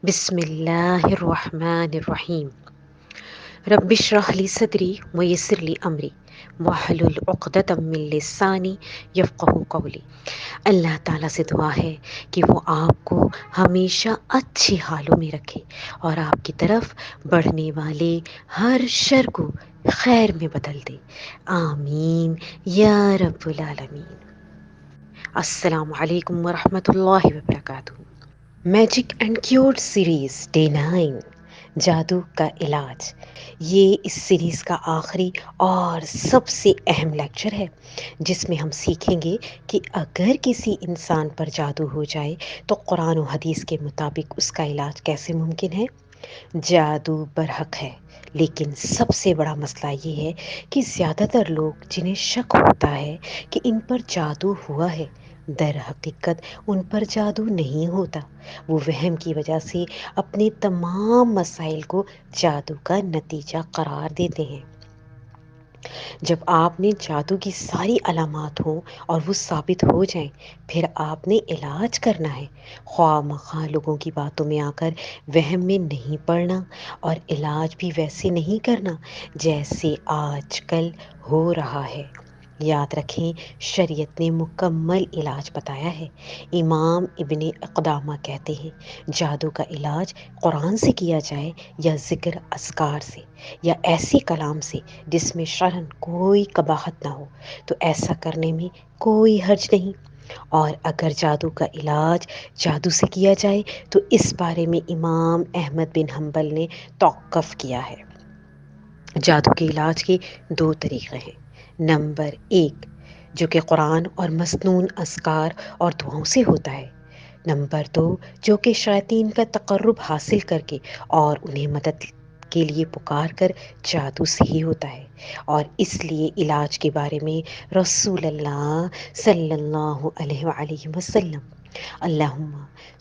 بسم اللہ الرحمن الرحیم رب اشرح لی صدری ویسر لی امری واحلل عقدۃ من لسانی یفقہوا قولی۔ اللہ تعالیٰ سے دعا ہے کہ وہ آپ کو ہمیشہ اچھے حالوں میں رکھے اور آپ کی طرف بڑھنے والے ہر شر کو خیر میں بدل دے، آمین یا رب العالمین۔ السلام علیکم ورحمۃ اللہ وبرکاتہ۔ Magic and cure series day 9، جادو کا علاج۔ یہ اس سیریز کا آخری اور سب سے اہم لیکچر ہے جس میں ہم سیکھیں گے کہ اگر کسی انسان پر جادو ہو جائے تو قرآن و حدیث کے مطابق اس کا علاج کیسے ممکن ہے۔ جادو برحق ہے، لیکن سب سے بڑا مسئلہ یہ ہے کہ زیادہ تر لوگ جنہیں شک ہوتا ہے کہ ان پر جادو ہوا ہے، در حقیقت ان پر جادو نہیں ہوتا۔ وہ وہم کی وجہ سے اپنے تمام مسائل کو جادو کا نتیجہ قرار دیتے ہیں۔ جب آپ نے جادو کی ساری علامات ہوں اور وہ ثابت ہو جائیں، پھر آپ نے علاج کرنا ہے۔ خواہ مخواہ لوگوں کی باتوں میں آ کر وہم میں نہیں پڑنا، اور علاج بھی ویسے نہیں کرنا جیسے آج کل ہو رہا ہے۔ یاد رکھیں، شریعت نے مکمل علاج بتایا ہے۔ امام ابن قدامہ کہتے ہیں، جادو کا علاج قرآن سے کیا جائے یا ذکر اذکار سے یا ایسے کلام سے جس میں شرعاً کوئی قباحت نہ ہو، تو ایسا کرنے میں کوئی حرج نہیں۔ اور اگر جادو کا علاج جادو سے کیا جائے تو اس بارے میں امام احمد بن حنبل نے توقف کیا ہے۔ جادو کے علاج کے 2 طریقے ہیں۔ نمبر 1، جو کہ قرآن اور مسنون اذکار اور دعاؤں سے ہوتا ہے۔ نمبر 2، جو کہ شیاطین کا تقرب حاصل کر کے اور انہیں مدد کے لیے پکار کر جادو سے ہی ہوتا ہے۔ اور اس لیے علاج کے بارے میں رسول اللہ صلی اللہ علیہ وآلہ وسلم اللہم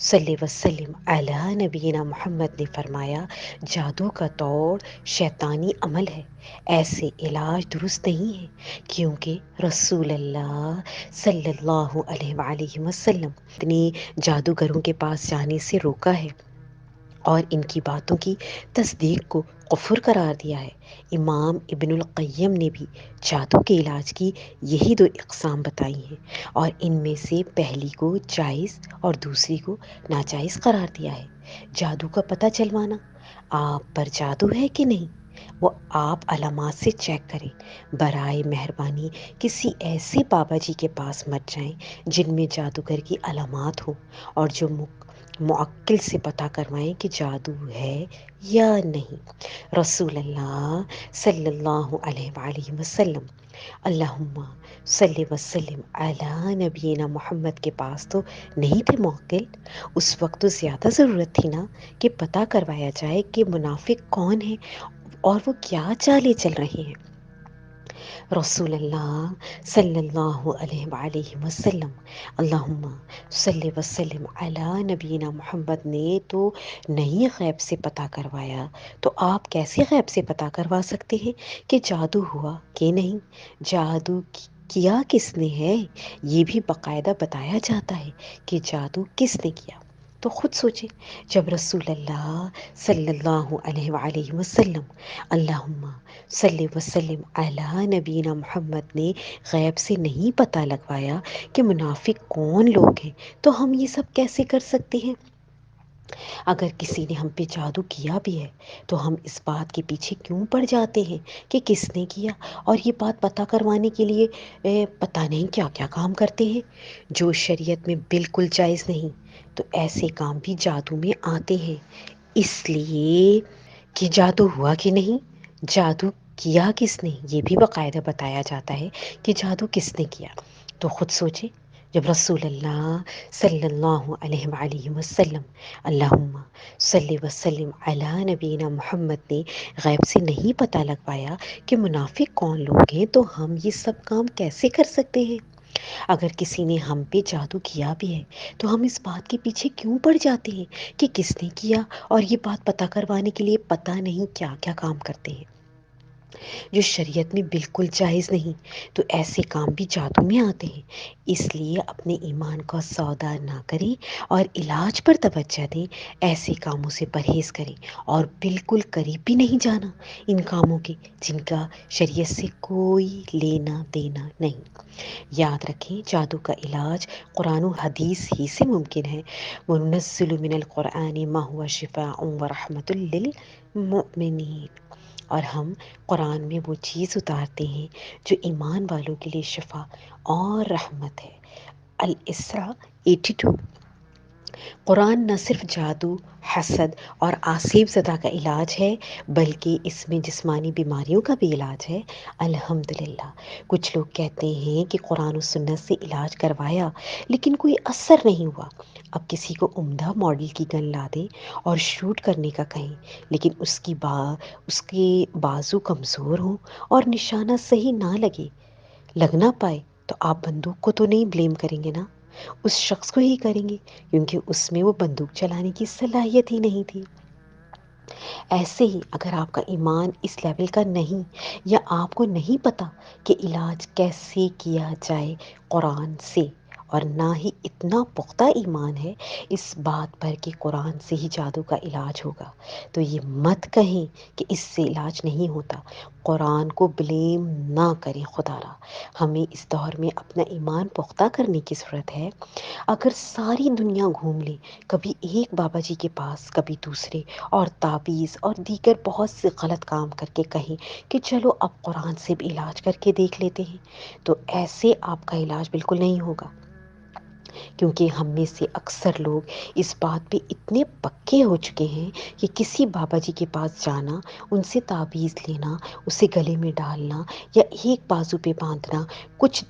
صلی وسلم علی نبینا محمد نے فرمایا، جادو کا توڑ شیطانی عمل ہے، ایسے علاج درست نہیں ہے، کیونکہ رسول اللہ صلی اللہ علیہ وآلہ وسلم نے جادوگروں کے پاس جانے سے روکا ہے اور ان کی باتوں کی تصدیق کو کفر قرار دیا ہے۔ امام ابن القیم نے بھی جادو کے علاج کی یہی 2 اقسام بتائی ہیں، اور ان میں سے پہلی کو جائز اور دوسری کو ناجائز قرار دیا ہے۔ جادو کا پتہ چلوانا، آپ پر جادو ہے کہ نہیں، وہ آپ علامات سے چیک کریں۔ برائے مہربانی کسی ایسے بابا جی کے پاس مت جائیں جن میں جادوگر کی علامات ہوں، اور جو معقل سے پتہ کروائیں کہ جادو ہے یا نہیں۔ رسول اللہ صلی اللہ علیہ وآلہ وسلم اللہم صلی وسلم علی نبینا محمد کے پاس تو نہیں تھے معقل۔ اس وقت تو زیادہ ضرورت تھی نا کہ پتہ کروایا جائے کہ منافق کون ہے اور وہ کیا چالیں چل رہے ہیں۔ رسول اللہ صلی اللہ علیہ وآلہ وسلم اللہم صلی وسلم علی نبینا محمد نے تو نہیں غیب سے پتہ کروایا، تو آپ کیسے غیب سے پتہ کروا سکتے ہیں کہ جادو ہوا کہ نہیں؟ جادو کیا کس نے ہے، یہ بھی باقاعدہ بتایا جاتا ہے کہ جادو کس نے کیا۔ تو خود سوچیں، جب رسول اللہ صلی اللہ علیہ وآلہ وسلم اللہم صلی وسلم علی نبینا محمد نے غیب سے نہیں پتہ لگوایا کہ منافق کون لوگ ہیں، تو ہم یہ سب کیسے کر سکتے ہیں؟ اگر کسی نے ہم پہ جادو کیا بھی ہے تو ہم اس بات کے پیچھے کیوں پڑ جاتے ہیں کہ کس نے کیا، اور یہ بات پتہ کروانے کے لیے پتہ نہیں کیا کیا کام کرتے ہیں جو شریعت میں بالکل جائز نہیں۔ تو ایسے کام بھی جادو میں آتے ہیں، اس لیے کہ جادو ہوا کہ نہیں، جادو کیا کس نے، یہ بھی باقاعدہ بتایا جاتا ہے کہ جادو کس نے کیا۔ تو خود سوچیں، جب رسول اللہ صلی اللہ علیہ وآلہ وسلم اللہم صلی وسلم علی نبینا محمد نے غیب سے نہیں پتہ لگوایا کہ منافق کون لوگ ہیں، تو ہم یہ سب کام کیسے کر سکتے ہیں؟ اگر کسی نے ہم پہ جادو کیا بھی ہے تو ہم اس بات کے پیچھے کیوں پڑ جاتے ہیں کہ کس نے کیا، اور یہ بات پتہ کروانے کے لیے پتہ نہیں کیا کیا کام کرتے ہیں۔ جو شریعت میں بالکل جائز نہیں، تو ایسے کام بھی جادو میں آتے ہیں۔ اس لیے اپنے ایمان کو سودا نہ کریں اور علاج پر توجہ دیں، ایسے کاموں سے پرہیز کریں اور بالکل قریب بھی نہیں جانا ان کاموں کے جن کا شریعت سے کوئی لینا دینا نہیں۔ یاد رکھیں، جادو کا علاج قرآن و حدیث ہی سے ممکن ہے۔ وَنُنَزِّلُ مِنَ الْقُرْآنِ مَا هُوَ شِفَاءٌ وَرَحْمَةٌ لِّلْمُؤْمِنِينَ، اور ہم قرآن میں وہ چیز اتارتے ہیں جو ایمان والوں کے لیے شفا اور رحمت ہے۔ الاسراء 82۔ قرآن نہ صرف جادو، حسد اور آسیب زدہ کا علاج ہے، بلکہ اس میں جسمانی بیماریوں کا بھی علاج ہے۔ الحمدللہ، کچھ لوگ کہتے ہیں کہ قرآن و سنت سے علاج کروایا لیکن کوئی اثر نہیں ہوا۔ اب کسی کو عمدہ ماڈل کی گن لا دیں اور شوٹ کرنے کا کہیں، لیکن اس کے بازو کمزور ہوں اور نشانہ صحیح نہ لگ نہ پائے، تو آپ بندوق کو تو نہیں بلیم کریں گے نا، اس شخص کو ہی کریں گے، کیونکہ اس میں وہ بندوق چلانے کی صلاحیت ہی نہیں تھی۔ ایسے ہی اگر آپ کا ایمان اس لیول کا نہیں، یا آپ کو نہیں پتا کہ علاج کیسے کیا جائے قرآن سے، اور نہ ہی اتنا پختہ ایمان ہے اس بات پر کہ قرآن سے ہی جادو کا علاج ہوگا، تو یہ مت کہیں کہ اس سے علاج نہیں ہوتا۔ قرآن کو بلیم نہ کریں خدا را۔ ہمیں اس دور میں اپنا ایمان پختہ کرنے کی ضرورت ہے۔ اگر ساری دنیا گھوم لے، کبھی ایک بابا جی کے پاس، کبھی دوسرے، اور تعویذ اور دیگر بہت سے غلط کام کر کے کہیں کہ چلو اب قرآن سے بھی علاج کر کے دیکھ لیتے ہیں، تو ایسے آپ کا علاج بالکل نہیں ہوگا، کیونکہ ہم میں سے اکثر لوگ اس بات پہ اتنے پکے ہو چکے ہیں کہ کسی بابا جی کے پاس جانا، ان سے تعویذ لینا، اسے گلے میں ڈالنا یا ایک بازو پہ باندھنا، کچھ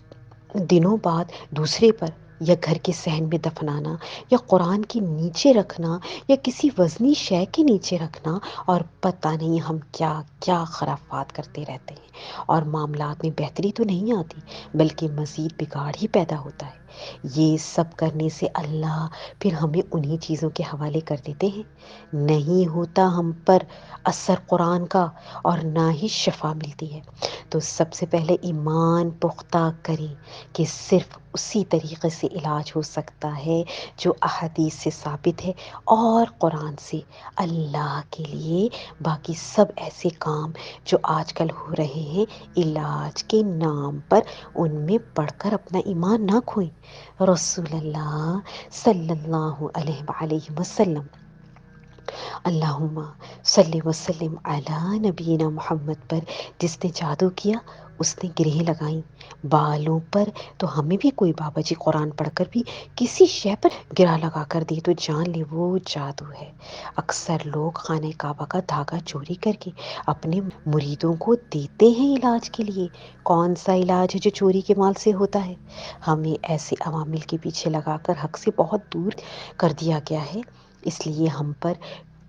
دنوں بعد دوسرے پر، یا گھر کے صحن میں دفنانا، یا قرآن کے نیچے رکھنا، یا کسی وزنی شے کے نیچے رکھنا، اور پتہ نہیں ہم کیا کیا خرافات کرتے رہتے ہیں، اور معاملات میں بہتری تو نہیں آتی بلکہ مزید بگاڑ ہی پیدا ہوتا ہے۔ یہ سب کرنے سے اللہ پھر ہمیں انہی چیزوں کے حوالے کر دیتے ہیں۔ نہیں ہوتا ہم پر اثر قرآن کا، اور نہ ہی شفا ملتی ہے۔ تو سب سے پہلے ایمان پختہ کریں کہ صرف اسی طریقے سے علاج ہو سکتا ہے جو احادیث سے ثابت ہے اور قرآن سے۔ اللہ کے لیے باقی سب ایسے کام جو آج کل ہو رہے ہیں علاج کے نام پر، ان میں پڑھ کر اپنا ایمان نہ کھوئیں۔ رسول اللہ صلی اللہ علیہ وآلہ وسلم، اللہم صلی وسلم علی نبینا محمد پر جس نے جادو کیا، اس نے گرہیں لگائیں بالوں پر، تو ہمیں بھی کوئی بابا جی قرآن پڑھ کر بھی کسی شے پر گرا لگا کر دے تو جان لے وہ جادو ہے۔ اکثر لوگ خانہ کعبہ کا دھاگا چوری کر کے اپنے مریدوں کو دیتے ہیں علاج کے لیے۔ کون سا علاج ہے جو چوری کے مال سے ہوتا ہے؟ ہمیں ایسے عوامل کے پیچھے لگا کر حق سے بہت دور کر دیا گیا ہے، اس لیے ہم پر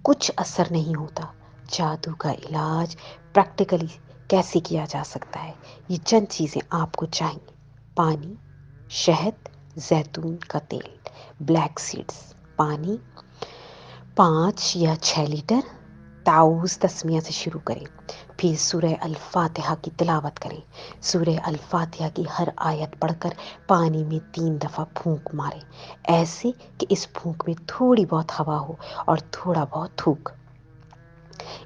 کچھ اثر نہیں ہوتا۔ جادو کا علاج پریکٹیکلی کیسے کیا جا سکتا ہے، یہ چند چیزیں آپ کو چاہیے: پانی، شہد، زیتون کا تیل، بلیک سیڈز، پانی 5 یا 6 لیٹر، تعوذ تسمیہ سے شروع کریں، پھر سورہ الفاتحہ کی تلاوت کریں۔ سورہ الفاتحہ کی ہر آیت پڑھ کر پانی میں 3 دفعہ پھونک ماریں، ایسے کہ اس پھونک میں تھوڑی بہت ہوا ہو اور تھوڑا بہت تھوک۔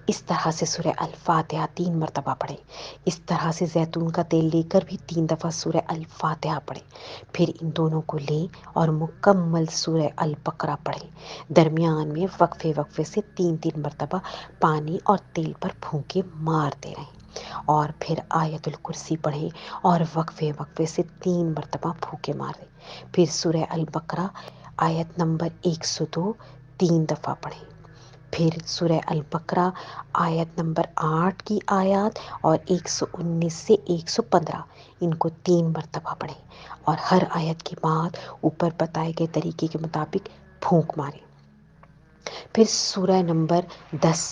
اس طرح سے سورہ الفاتحہ 3 مرتبہ پڑھیں۔ اس طرح سے زیتون کا تیل لے کر بھی 3 دفعہ سورہ الفاتحہ پڑھیں، پھر ان دونوں کو لیں اور مکمل سورہ البقرہ پڑھیں۔ درمیان میں وقفے وقفے سے 3 مرتبہ پانی اور تیل پر پھونکے مارتے رہیں، اور پھر آیت الکرسی پڑھیں اور وقفے وقفے سے 3 مرتبہ پھونکے ماریں۔ پھر سورہ البقرہ آیت نمبر 102 3 دفعہ پڑھیں۔ پھر سورہ البقرہ آیت نمبر 8 کی آیات اور 119 سے 115 ان کو 3 مرتبہ پڑھیں، اور ہر آیت کے بعد اوپر بتائے گئے طریقے کے مطابق پھونک ماریں۔ پھر سورہ نمبر 10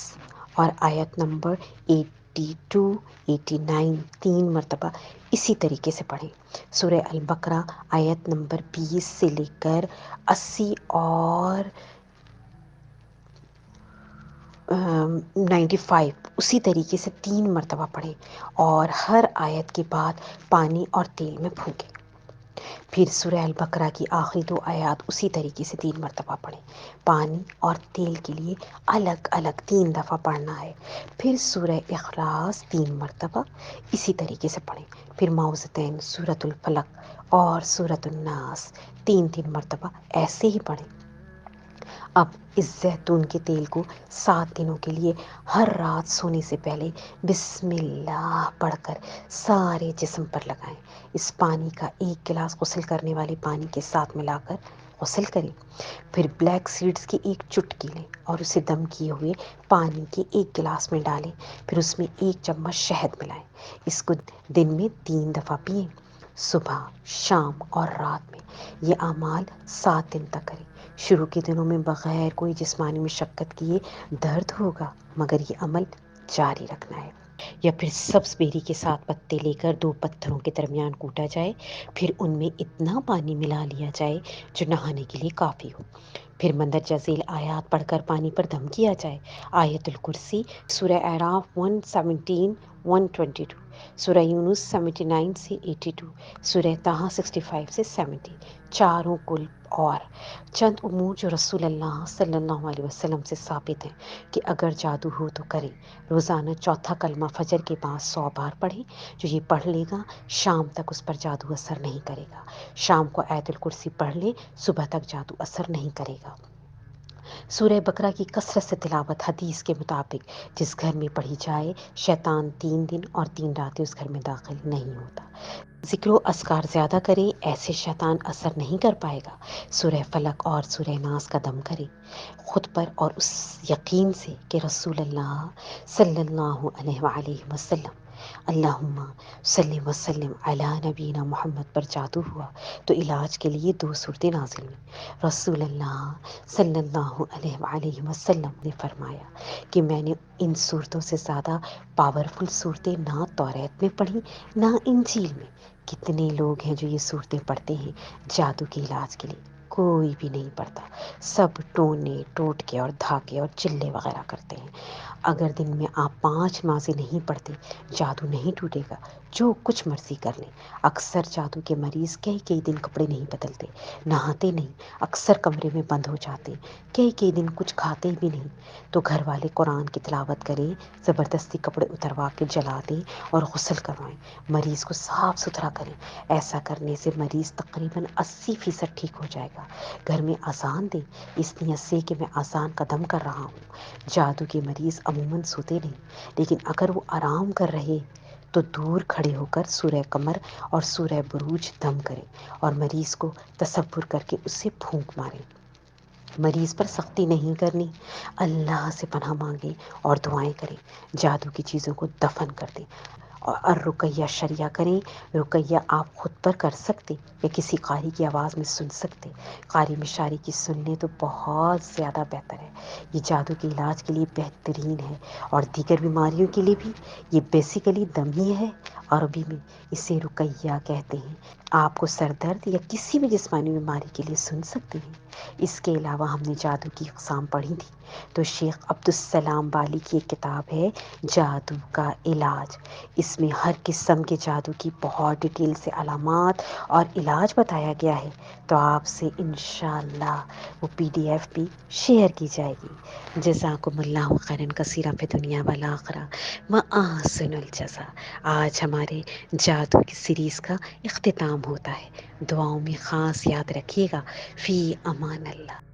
اور آیت نمبر 82 89 3 مرتبہ اسی طریقے سے پڑھیں۔ سورہ البقرہ آیت نمبر 20 سے لے کر 80 اور 95 اسی طریقے سے 3 مرتبہ پڑھیں اور ہر آیت کے بعد پانی اور تیل میں پھونکیں۔ پھر سورہ البقرہ کی آخری 2 آیات اسی طریقے سے 3 مرتبہ پڑھیں۔ پانی اور تیل کے لیے الگ الگ 3 دفعہ پڑھنا ہے۔ پھر سورہ اخلاص 3 مرتبہ اسی طریقے سے پڑھیں۔ پھر معوذتین، سورۃ الفلق اور سورۃ الناس 3 مرتبہ ایسے ہی پڑھیں۔ اب اس زیتون کے تیل کو 7 دنوں کے لیے ہر رات سونے سے پہلے بسم اللہ پڑھ کر سارے جسم پر لگائیں۔ اس پانی کا 1 گلاس غسل کرنے والے پانی کے ساتھ ملا کر غسل کریں۔ پھر بلیک سیڈز کی 1 چٹکی لیں اور اسے دم کیے ہوئے پانی کے 1 گلاس میں ڈالیں۔ پھر اس میں 1 چمچ شہد ملائیں۔ اس کو دن میں 3 دفعہ پئیں، صبح، شام اور رات میں۔ یہ اعمال 7 دن تک کریں۔ شروع کے دنوں میں بغیر کوئی جسمانی مشقت کیے درد ہوگا، مگر یہ عمل جاری رکھنا ہے۔ یا پھر سبز بیری کے ساتھ پتے لے کر 2 پتھروں کے درمیان کوٹا جائے، پھر ان میں اتنا پانی ملا لیا جائے جو نہانے کے لیے کافی ہو۔ پھر مندرجہ ذیل آیات پڑھ کر پانی پر دم کیا جائے۔ آیت الکرسی، سورہ اعراف 117 122، سورہ یونس 79 سے 82، سورہ طٰہٰ 65 سے 70، چاروں کل اور چند امور جو رسول اللہ صلی اللہ علیہ وسلم سے ثابت ہیں کہ اگر جادو ہو تو کریں۔ روزانہ چوتھا کلمہ فجر کے بعد 100 بار پڑھیں۔ جو یہ پڑھ لے گا شام تک اس پر جادو اثر نہیں کرے گا۔ شام کو آیت الکرسی پڑھ لے، صبح تک جادو اثر نہیں کرے گا۔ سورہ بقرہ کی کثرت سے تلاوت حدیث کے مطابق جس گھر میں پڑھی جائے، شیطان 3 دن اور 3 راتیں اس گھر میں داخل نہیں ہوتا۔ ذکر و اذکار زیادہ کریں، ایسے شیطان اثر نہیں کر پائے گا۔ سورہ فلق اور سورہ ناس کا دم کریں، خود پر اور اس یقین سے کہ رسول اللہ صلی اللہ علیہ وآلہ وسلم اللہم صلی وسلم علی نبینا محمد پر جادو ہوا تو علاج کے لیے 2 صورتیں نازل ہوئیں۔ رسول اللہ صلی اللہ علیہ وآلہ وسلم نے فرمایا کہ میں نے ان صورتوں سے زیادہ پاورفل صورتیں نہ توریت میں پڑھی نہ انجیل میں۔ کتنے لوگ ہیں جو یہ صورتیں پڑھتے ہیں جادو کے علاج کے لیے؟ کوئی بھی نہیں پڑھتا، سب ٹونے ٹوٹکے اور دھاکے اور چلے وغیرہ کرتے ہیں۔ اگر دن میں آپ 5 نمازیں نہیں پڑھتے، جادو نہیں ٹوٹے گا، جو کچھ مرضی کر لیں۔ اکثر جادو کے مریض کئی دن کپڑے نہیں بدلتے، نہاتے نہیں، اکثر کمرے میں بند ہو جاتے، کئی دن کچھ کھاتے بھی نہیں۔ تو گھر والے قرآن کی تلاوت کریں، زبردستی کپڑے اتروا کے جلا دیں اور غسل کروائیں، مریض کو صاف ستھرا کریں۔ ایسا کرنے سے مریض تقریباً 80% ٹھیک ہو جائے گا۔ گھر میں اذان دیں، اس نیت سے کہ میں اذان کا دم کر رہا ہوں۔ جادو کے مریض عموماً سوتے نہیں، لیکن اگر وہ آرام کر رہے تو دور کھڑے ہو کر سورہ قمر اور سورہ بروج دم کریں اور مریض کو تصور کر کے اسے پھونک ماریں۔ مریض پر سختی نہیں کرنی، اللہ سے پناہ مانگیں اور دعائیں کریں۔ جادو کی چیزوں کو دفن کر دیں اور رقیہ شریعہ کریں۔ رقیہ آپ خود پر کر سکتے یا کسی قاری کی آواز میں سن سکتے۔ قاری مشاری کی سن لیں تو بہت زیادہ بہتر ہے۔ یہ جادو کے علاج کے لیے بہترین ہے اور دیگر بیماریوں کے لیے بھی۔ یہ بیسیکلی دم ہی ہے، عربی میں اسے رقیہ کہتے ہیں۔ آپ کو سر درد یا کسی بھی جسمانی بیماری کے لیے سن سکتے ہیں۔ اس کے علاوہ ہم نے جادو کی اقسام پڑھی تھی، تو شیخ عبدالسلام بالی کی ایک کتاب ہے جادو کا علاج۔ اس میں ہر قسم کے جادو کی بہت ڈیٹیل سے علامات اور علاج بتایا گیا ہے، تو آپ سے انشاءاللہ وہ PDF بھی شیئر کی جائے گی۔ جزاکم اللہ خیرا کثیرا فی دنیا والآخرہ وأحسن الجزاء۔ آج ہمارے جادو کی سیریز کا اختتام ہوتا ہے۔ دعاؤں میں خاص یاد رکھیے گا۔ فی امان اللہ۔